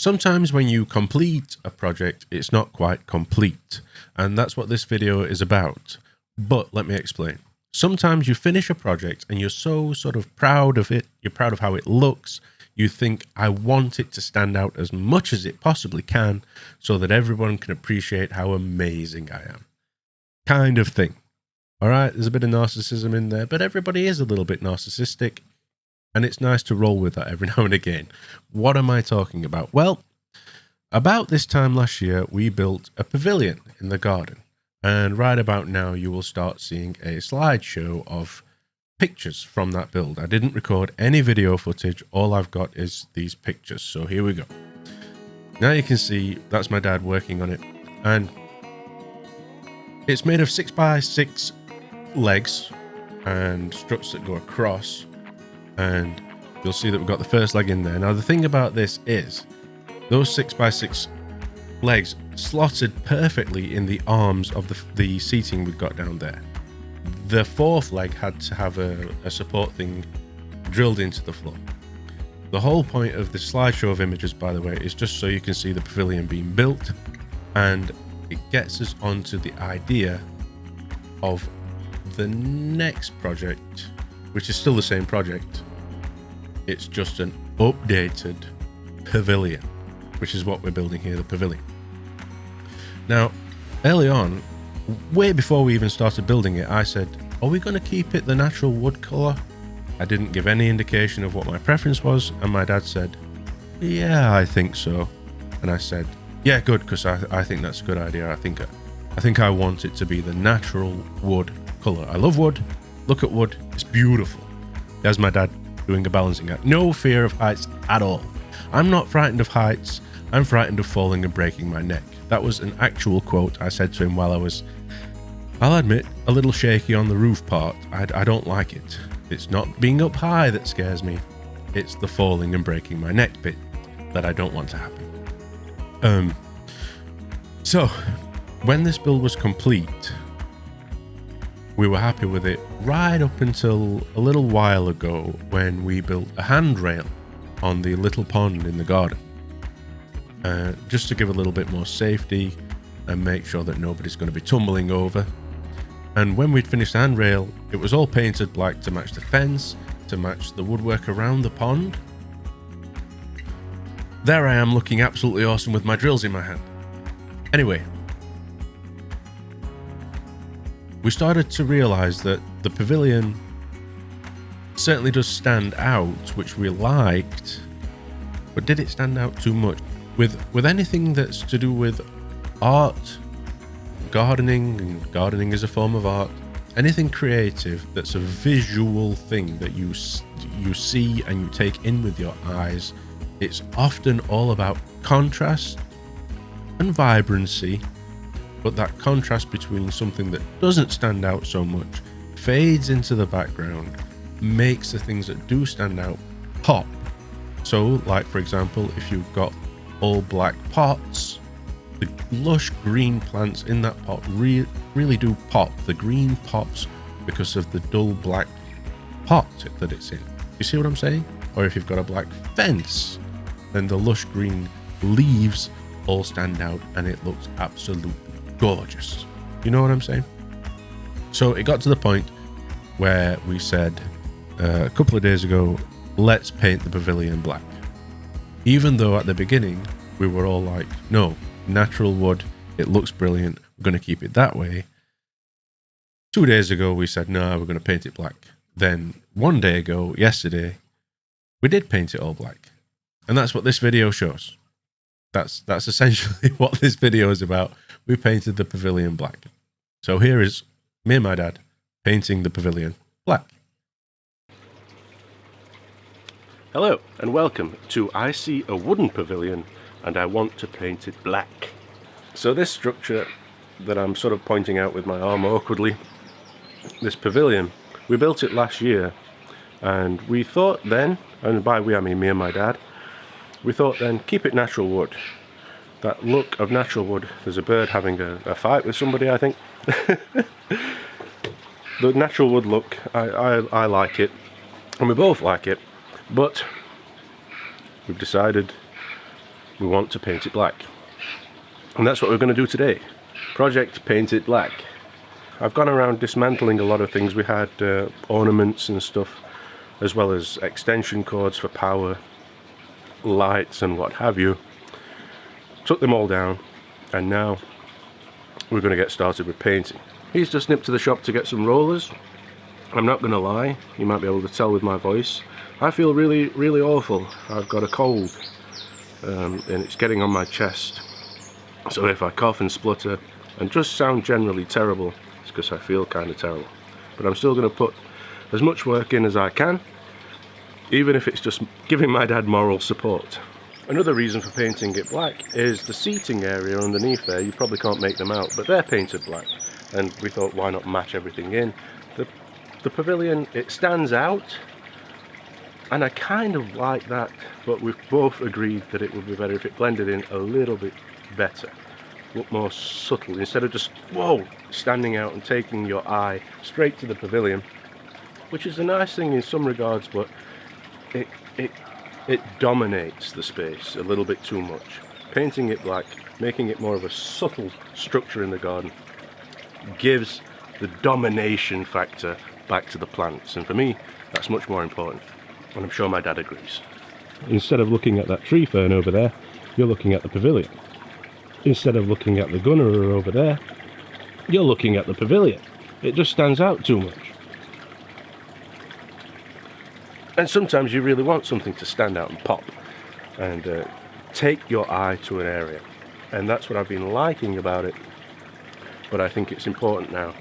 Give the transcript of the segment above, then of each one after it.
Sometimes when you complete a project, it's not quite complete, and that's what this video is about. But let me explain. Sometimes you finish a project and you're so sort of proud of it, you're proud of how it looks, you think, I want it to stand out as much as it possibly can so that everyone can appreciate how amazing I am. Kind of thing. All right, there's a bit of narcissism in there, but everybody is a little bit narcissistic, and it's nice to roll with that every now and again. What am I talking about? Well, about this time last year, we built a pavilion in the garden. And right about now, you will start seeing a slideshow of pictures from that build. I didn't record any video footage. All I've got is these pictures. So here we go. Now you can see that's my dad working on it. And it's made of 6x6 legs and struts that go across. And you'll see that we've got the first leg in there. Now, the thing about this is those 6x6 legs slotted perfectly in the arms of the seating we've got down there. The fourth leg had to have a support thing drilled into the floor. The whole point of this slideshow of images, by the way, is just so you can see the pavilion being built, and it gets us onto the idea of the next project, which is still the same project. It's just an updated pavilion, which is what we're building here, the pavilion. Now, early on, way before we even started building it, I said, are we going to keep it the natural wood colour? I didn't give any indication of what my preference was, and my dad said, yeah, I think so. And I said, yeah, good, because I think that's a good idea. I think I want it to be the natural wood colour. I love wood. Look at wood. It's beautiful. There's my dad doing a balancing act. No fear of heights at all. I'm not frightened of heights. I'm frightened of falling and breaking my neck. That was an actual quote I said to him while I was, I'll admit, a little shaky on the roof part. I don't like it. It's not being up high that scares me. It's the falling and breaking my neck bit that I don't want to happen. So, when this build was complete, we were happy with it right up until a little while ago when we built a handrail on the little pond in the garden. Just to give a little bit more safety and make sure that nobody's going to be tumbling over. And when we'd finished the handrail, it was all painted black to match the fence, to match the woodwork around the pond. There I am looking absolutely awesome with my drills in my hand. Anyway, we started to realize that the pavilion certainly does stand out, which we liked, but did it stand out too much? With anything that's to do with art, gardening, and gardening is a form of art, anything creative that's a visual thing that you see and you take in with your eyes, it's often all about contrast and vibrancy, but that contrast between something that doesn't stand out so much fades into the background, makes the things that do stand out pop. So, like for example, if you've got all black pots, the lush green plants in that pot really do pop. The green pops because of the dull black pot that it's in. You see what I'm saying? Or if you've got a black fence, then the lush green leaves all stand out and it looks absolutely gorgeous. You know what I'm saying? So it got to the point where we said a couple of days ago, let's paint the pavilion black. Even though at the beginning we were all like, no, natural wood, it looks brilliant, we're going to keep it that way. 2 days ago we said, no, we're going to paint it black. Then 1 day ago, yesterday, we did paint it all black. And that's what this video shows. That's essentially what this video is about. We painted the pavilion black. So here is me and my dad painting the pavilion black. Hello and welcome to I See a Wooden Pavilion and I Want to Paint It Black. So this structure that I'm sort of pointing out with my arm awkwardly, this pavilion, we built it last year, and we thought then, and by we I mean me and my dad, we thought then keep it natural wood. That look of natural wood. There's a bird having a fight with somebody, I think. The natural wood look, I like it, and we both like it. But we've decided we want to paint it black. And that's what we're going to do today. Project Paint It Black. I've gone around dismantling a lot of things. We had ornaments and stuff, as well as extension cords for power, lights and what have you. Took them all down, and now we're going to get started with painting. He's just nipped to the shop to get some rollers. I'm not going to lie, you might be able to tell with my voice. I feel really, really awful. I've got a cold, and it's getting on my chest. So if I cough and splutter and just sound generally terrible, it's because I feel kind of terrible. But I'm still going to put as much work in as I can, even if it's just giving my dad moral support. Another reason for painting it black is the seating area underneath there. You probably can't make them out, but they're painted black. And we thought, why not match everything in? The pavilion, it stands out, and I kind of like that, but we've both agreed that it would be better if it blended in a little bit better, look more subtle, instead of just, whoa, standing out and taking your eye straight to the pavilion, which is a nice thing in some regards, but it dominates the space a little bit too much. Painting it black, making it more of a subtle structure in the garden, gives the domination factor back to the plants, and for me that's much more important, and I'm sure my dad agrees. Instead of looking at that tree fern over there, you're looking at the pavilion. Instead of looking at the gunner over there, you're looking at the pavilion. It just stands out too much. And sometimes you really want something to stand out and pop and take your eye to an area, and that's what I've been liking about it. But I think it's important now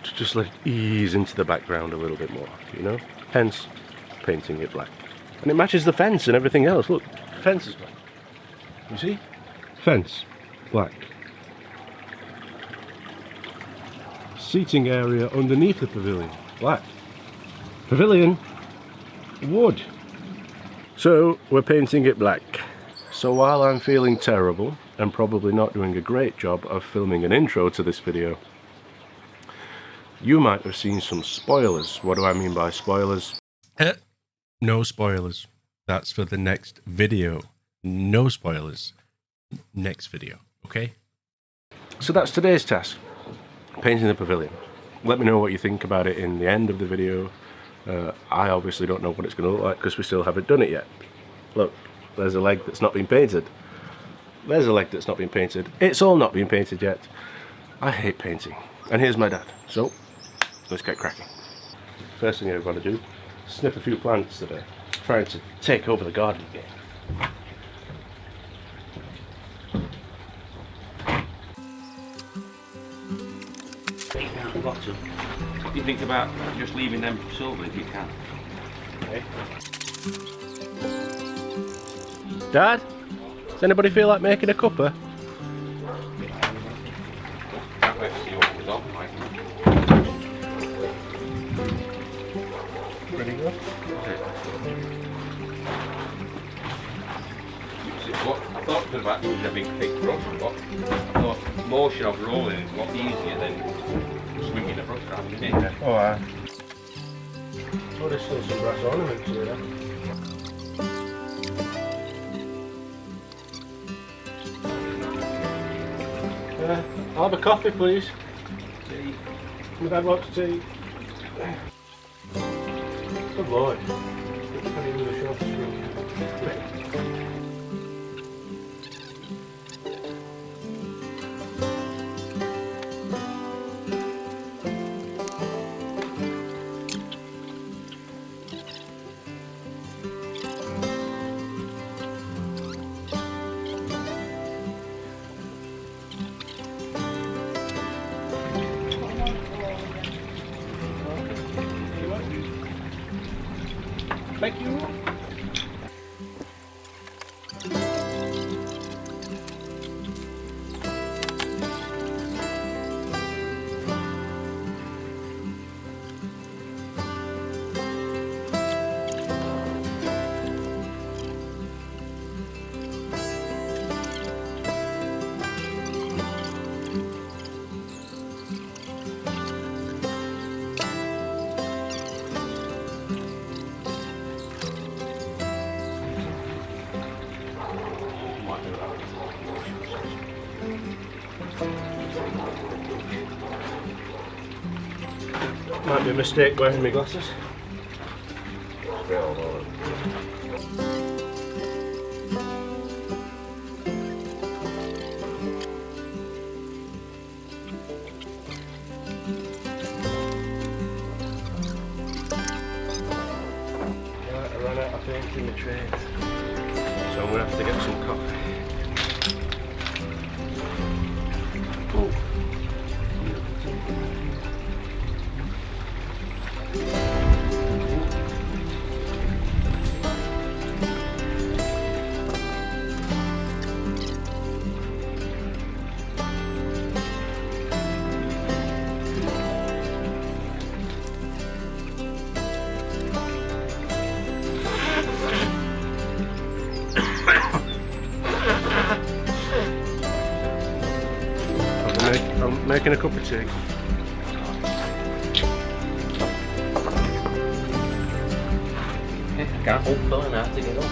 to just let it ease into the background a little bit more, you know? Hence, painting it black. And it matches the fence and everything else. Look, the fence is black. You see? Fence, black. Seating area underneath the pavilion, black. Pavilion, wood. So, we're painting it black. So while I'm feeling terrible, and probably not doing a great job of filming an intro to this video, you might have seen some spoilers. What do I mean by spoilers? No spoilers. That's for the next video. No spoilers. Next video, okay? So that's today's task. Painting the pavilion. Let me know what you think about it in the end of the video. I obviously don't know what it's going to look like because we still haven't done it yet. Look, there's a leg that's not been painted. There's a leg that's not been painted. It's all not been painted yet. I hate painting. And here's my dad. So, let's get cracking. First thing I've got to do, snip a few plants that are trying to take over the garden again. What do you think about just leaving them silver if you can? Okay. Dad? Does anybody feel like making a cuppa? Ready to go? I thought because that was a big thick brush, but I thought motion of rolling is a lot easier than swinging a brush around, isn't it? Oh, aye. Oh, there's still some brass ornaments here. I'll have a coffee, please. Tea. My dad wants tea. Good boy. Put it in the short screw. Thank you. Might be a mistake wearing my glasses. Straight all over. Right, I ran out of paint in the train, so I'm going to have to get some coffee. Ooh. I'm making a cup of tea. I can't hold filling out to get up.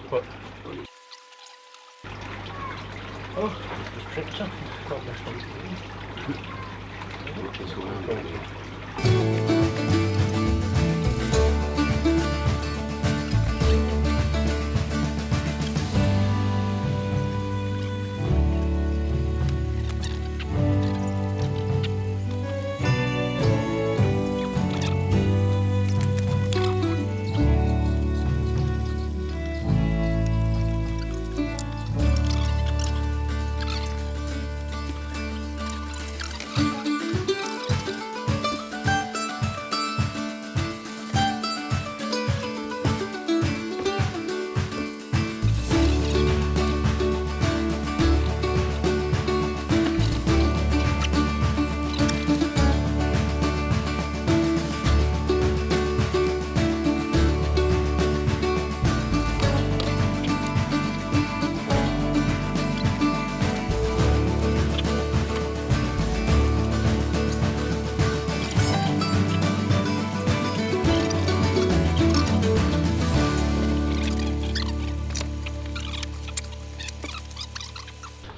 But oh, just tripped up. Got my phone.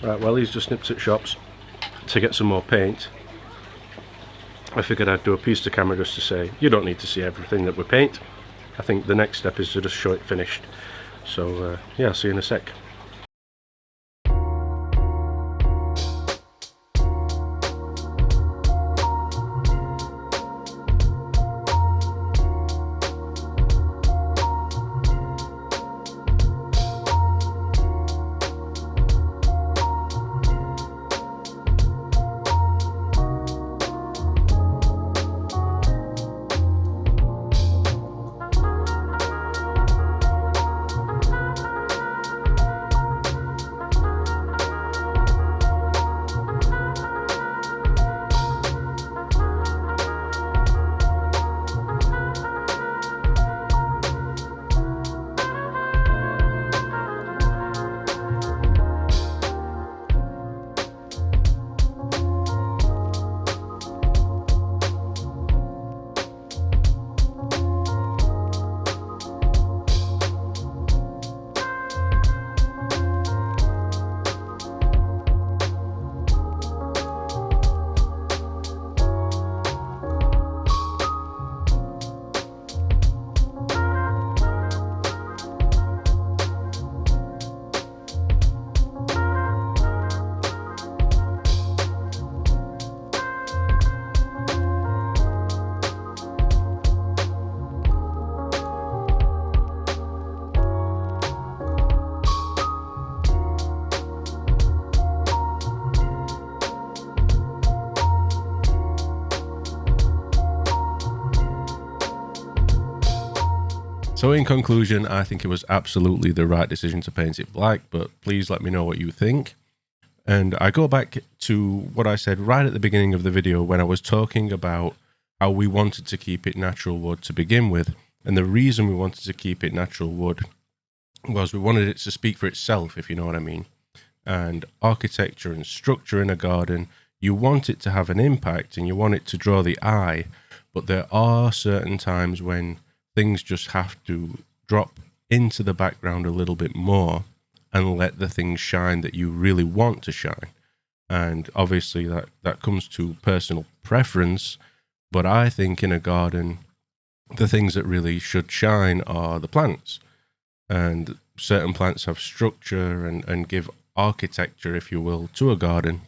Right, well, he's just nipped at shops to get some more paint. I figured I'd do a piece to camera just to say, you don't need to see everything that we paint. I think the next step is to just show it finished. So, yeah, I'll see you in a sec. So in conclusion, I think it was absolutely the right decision to paint it black, but please let me know what you think. And I go back to what I said right at the beginning of the video when I was talking about how we wanted to keep it natural wood to begin with. And the reason we wanted to keep it natural wood was we wanted it to speak for itself, if you know what I mean. And architecture and structure in a garden, you want it to have an impact and you want it to draw the eye, but there are certain times when things just have to drop into the background a little bit more and let the things shine that you really want to shine. And obviously that comes to personal preference, but I think in a garden, the things that really should shine are the plants. And certain plants have structure and give architecture, if you will, to a garden.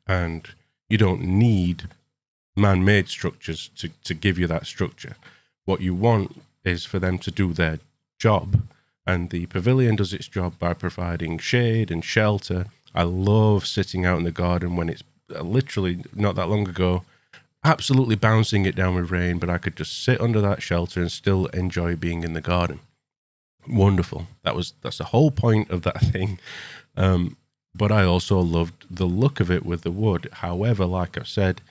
And you don't need man-made structures to give you that structure. What you want is for them to do their job. And the pavilion does its job by providing shade and shelter. I love sitting out in the garden when it's literally not that long ago, absolutely bouncing it down with rain, but I could just sit under that shelter and still enjoy being in the garden. Wonderful. That's the whole point of that thing. But I also loved the look of it with the wood. However, like I've said,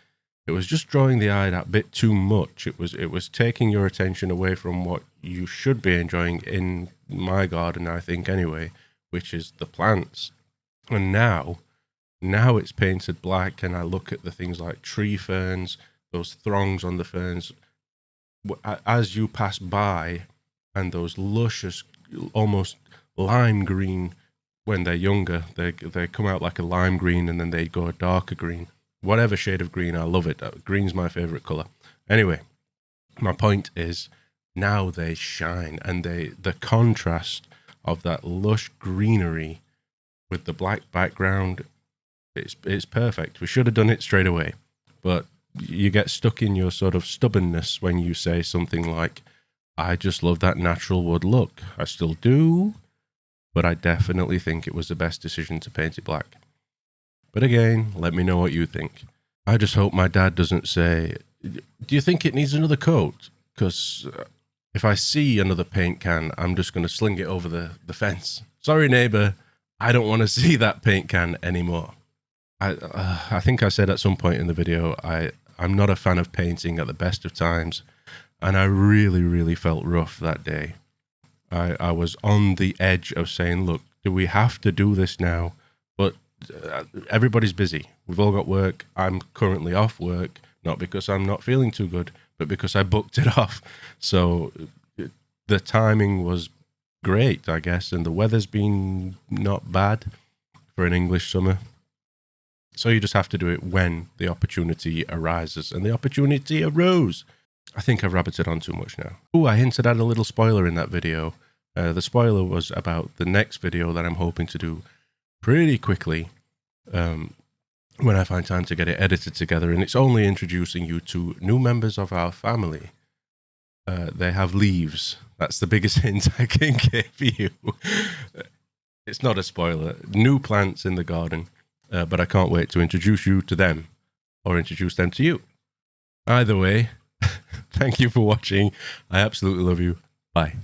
it was just drawing the eye that bit too much. It was taking your attention away from what you should be enjoying in my garden, I think anyway, which is the plants. And now it's painted black, and I look at the things like tree ferns, those throngs on the ferns. As you pass by, and those luscious, almost lime green, when they're younger, they come out like a lime green, and then they go a darker green. Whatever shade of green, I love it. Green's my favorite color. Anyway, my point is, now they shine, and the contrast of that lush greenery with the black background, it's perfect. We should have done it straight away, but you get stuck in your sort of stubbornness when you say something like, I just love that natural wood look. I still do, but I definitely think it was the best decision to paint it black. But again, let me know what you think. I just hope my dad doesn't say, do you think it needs another coat? Because if I see another paint can, I'm just going to sling it over the fence. Sorry, neighbor, I don't want to see that paint can anymore. I think I said at some point in the video, I'm not a fan of painting at the best of times, and I really, really felt rough that day. I was on the edge of saying, look, do we have to do this now? But everybody's busy. We've all got work. I'm currently off work, not because I'm not feeling too good, but because I booked it off. So the timing was great, I guess, and the weather's been not bad for an English summer. So you just have to do it when the opportunity arises, and the opportunity arose. I think I've rabbited on too much now. Oh, I hinted at a little spoiler in that video. The spoiler was about the next video that I'm hoping to do pretty quickly when I find time to get it edited together, and it's only introducing you to new members of our family. They have leaves. That's the biggest hint I can give you. It's not a spoiler. New plants in the garden, but I can't wait to introduce you to them or introduce them to you. Either way, thank you for watching. I absolutely love you. Bye.